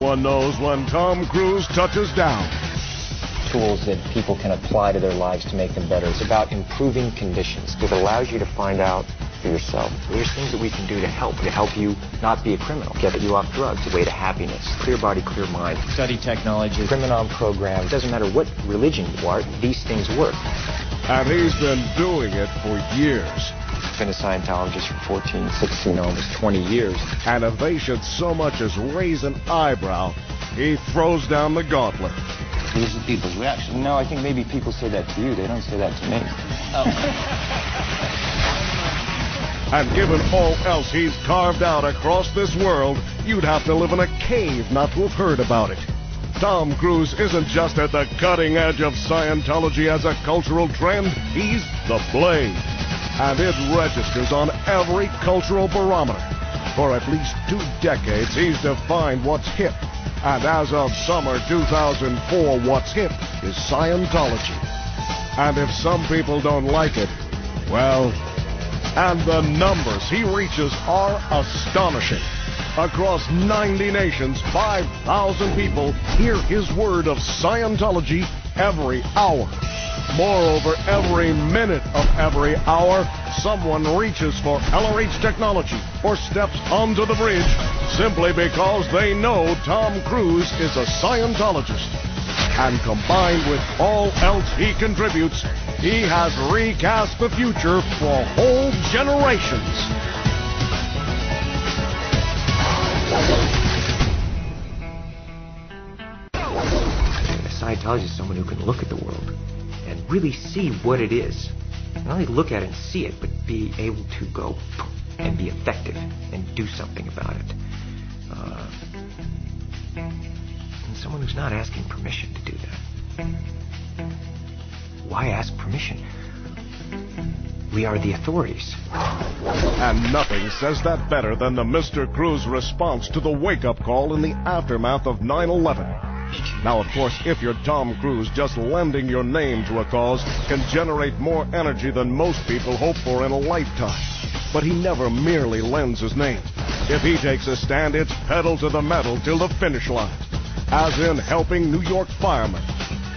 One knows when Tom Cruise touches down. Tools that people can apply to their lives to make them better. It's about improving conditions. It allows you to find out for yourself. There's things that we can do to help you not be a criminal, get you off drugs, a way to happiness. Clear body, clear mind. Study technology, Criminon program. It doesn't matter what religion you are, these things work. And he's been doing it for years. Been a Scientologist for 14, 16, almost 20 years. And if they should so much as raise an eyebrow, he throws down the gauntlet. Here's the people's reaction. No, I think maybe people say that to you. They don't say that to me. Oh. And given all else he's carved out across this world, you'd have to live in a cave not to have heard about it. Tom Cruise isn't just at the cutting edge of Scientology as a cultural trend, he's the blade. And it registers on every cultural barometer. For at least 2 decades, he's defined what's hip. And as of summer 2004, what's hip is Scientology. And if some people don't like it, well, and the numbers he reaches are astonishing. Across 90 nations, 5,000 people hear his word of Scientology every hour. Moreover, every minute of every hour, someone reaches for LRH technology or steps onto the bridge simply because they know Tom Cruise is a Scientologist. And combined with all else he contributes, he has recast the future for whole generations. A Scientologist is someone who can look at the world and really see what it is. Not only look at it and see it, but be able to go and be effective and do something about it. And someone who's not asking permission to do that. Why ask permission? We are the authorities. And nothing says that better than the Mr. Cruise response to the wake-up call in the aftermath of 9/11. Now, of course, if you're Tom Cruise, just lending your name to a cause can generate more energy than most people hope for in a lifetime. But he never merely lends his name. If he takes a stand, it's pedal to the metal till the finish line. As in helping New York firemen.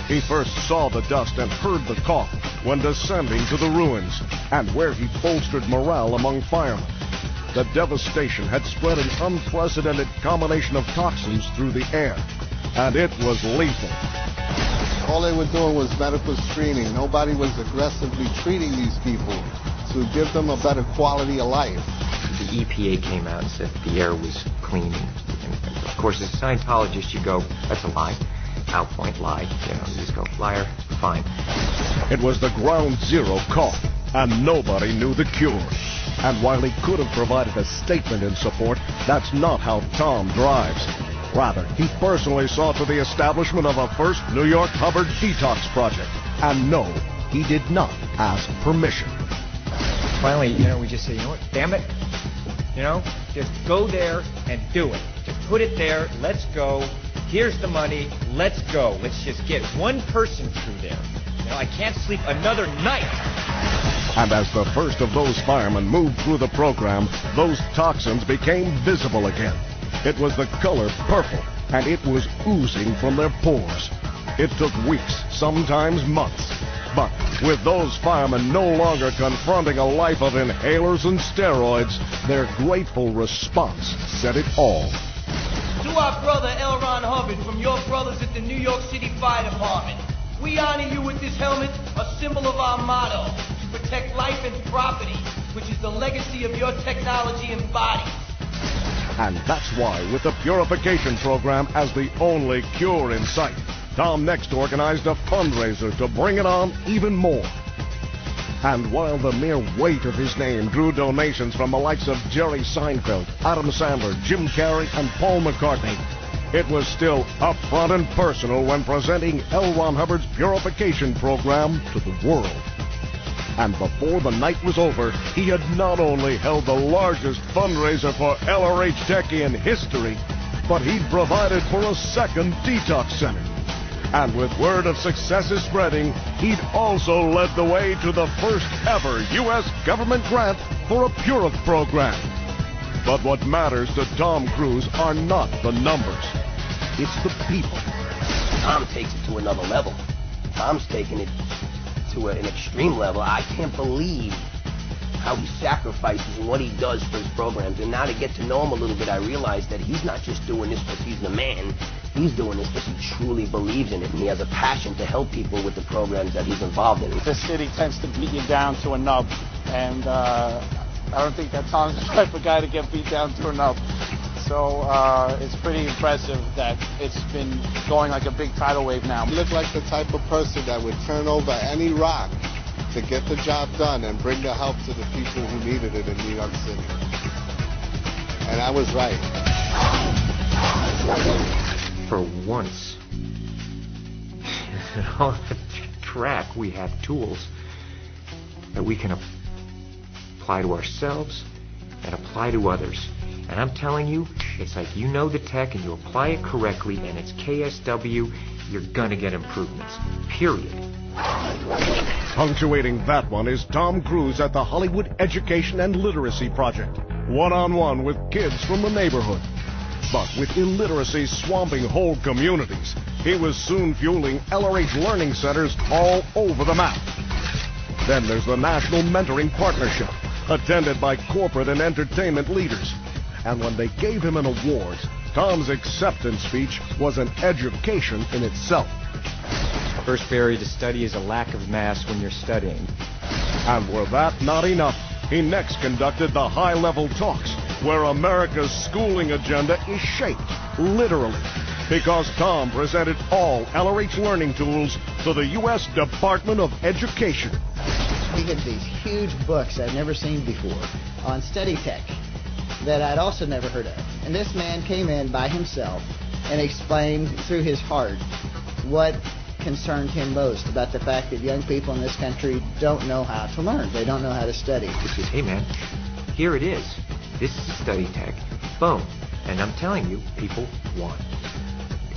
He first saw the dust and heard the cough when descending to the ruins, and where he bolstered morale among firemen. The devastation had spread an unprecedented combination of toxins through the air. And it was lethal. All they were doing was medical screening. Nobody was aggressively treating these people to give them a better quality of life. The EPA came out and said the air was clean. And of course, as a Scientologist, you go, that's a lie. Outpoint lie. You just go, liar, fine. It was the ground zero call, and nobody knew the cure. And while he could have provided a statement in support, that's not how Tom drives. Rather, he personally saw to the establishment of a first New York Hubbard detox project. And no, he did not ask permission. Finally, we just say, what, damn it. Just go there and do it. Just put it there, let's go. Here's the money, let's go. Let's just get one person through there. I can't sleep another night. And as the first of those firemen moved through the program, those toxins became visible again. It was the color purple, and it was oozing from their pores. It took weeks, sometimes months. But with those firemen no longer confronting a life of inhalers and steroids, their grateful response said it all. To our brother L.Ron Hubbard from your brothers at the New York City Fire Department, we honor you with this helmet, a symbol of our motto, to protect life and property, which is the legacy of your technology embodied. And that's why, with the purification program as the only cure in sight, Tom next organized a fundraiser to bring it on even more. And while the mere weight of his name drew donations from the likes of Jerry Seinfeld, Adam Sandler, Jim Carrey, and Paul McCartney, it was still upfront and personal when presenting L.Ron Hubbard's purification program to the world. And before the night was over, he had not only held the largest fundraiser for LRH Tech in history, but he'd provided for a second detox center. And with word of success is spreading, he'd also led the way to the first ever U.S. government grant for a Purif program. But what matters to Tom Cruise are not the numbers. it's the people. Tom takes it to another level. Tom's taking it to an extreme level. I can't believe how he sacrifices and what he does for his programs. And now to get to know him a little bit, I realize that he's not just doing this because he's the man. He's doing this because he truly believes in it, and he has a passion to help people with the programs that he's involved in. The city tends to beat you down to a nub, and I don't think that Tom's the type of guy to get beat down to a nub. So it's pretty impressive that it's been going like a big tidal wave now. You look like the type of person that would turn over any rock to get the job done and bring the help to the people who needed it in New York City. And I was right. For once, on the track, we have tools that we can apply to ourselves and apply to others. And I'm telling you, it's like you know the tech and you apply it correctly and it's KSW, you're gonna get improvements. Period. Punctuating that one is Tom Cruise at the Hollywood Education and Literacy Project, one-on-one with kids from the neighborhood. But with illiteracy swamping whole communities, he was soon fueling LRH learning centers all over the map. Then there's the National Mentoring Partnership, attended by corporate and entertainment leaders. And when they gave him an award, Tom's acceptance speech was an education in itself. First barrier to study is a lack of mass when you're studying. And were that not enough, he next conducted the high-level talks, where America's schooling agenda is shaped, literally, because Tom presented all LRH learning tools to the U.S. Department of Education. He had these huge books I'd never seen before on study tech that I'd also never heard of. And this man came in by himself and explained through his heart what concerned him most about the fact that young people in this country don't know how to learn. They don't know how to study. He says, hey man, here it is. This is study tech. Boom. And I'm telling you, people want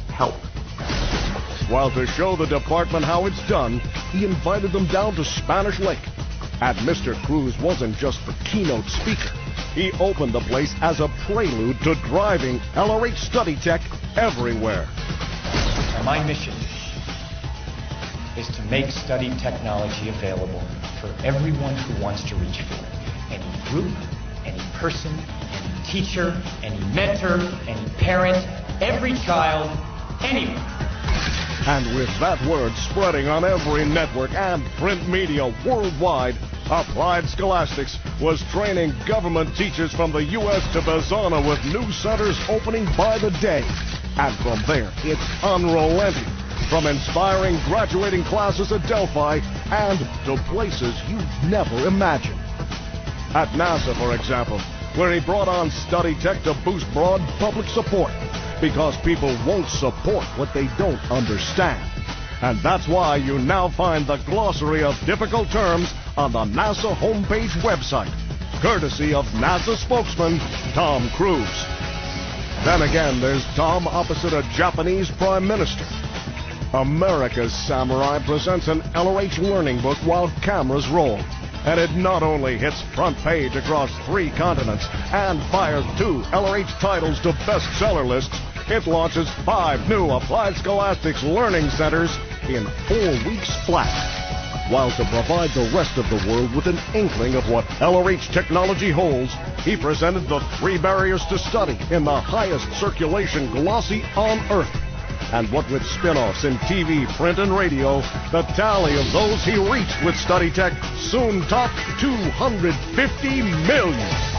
help. While to show the department how it's done, he invited them down to Spanish Lake. And Mr. Cruz wasn't just the keynote speaker. He opened the place as a prelude to driving LRH study tech everywhere. And my mission is to make study technology available for everyone who wants to reach for it. Any group, any person, any teacher, any mentor, any parent, every child, anyone. And with that word spreading on every network and print media worldwide, Applied Scholastics was training government teachers from the U.S. to Bazana with new centers opening by the day. And from there, it's unrelenting, from inspiring graduating classes at Delphi and to places you'd never imagined. At NASA, for example, where he brought on study tech to boost broad public support, because people won't support what they don't understand. And that's why you now find the glossary of difficult terms on the NASA homepage website, courtesy of NASA spokesman Tom Cruise. Then again, there's Tom opposite a Japanese prime minister. America's Samurai presents an LRH learning book while cameras roll. And it not only hits front page across 3 continents and fires 2 LRH titles to bestseller lists, it launches 5 new Applied Scholastics learning centers in 4 weeks flat. While to provide the rest of the world with an inkling of what LRH technology holds, he presented the 3 barriers to study in the highest circulation glossy on Earth. And what with spin-offs in TV, print, and radio, the tally of those he reached with study tech soon topped 250 million.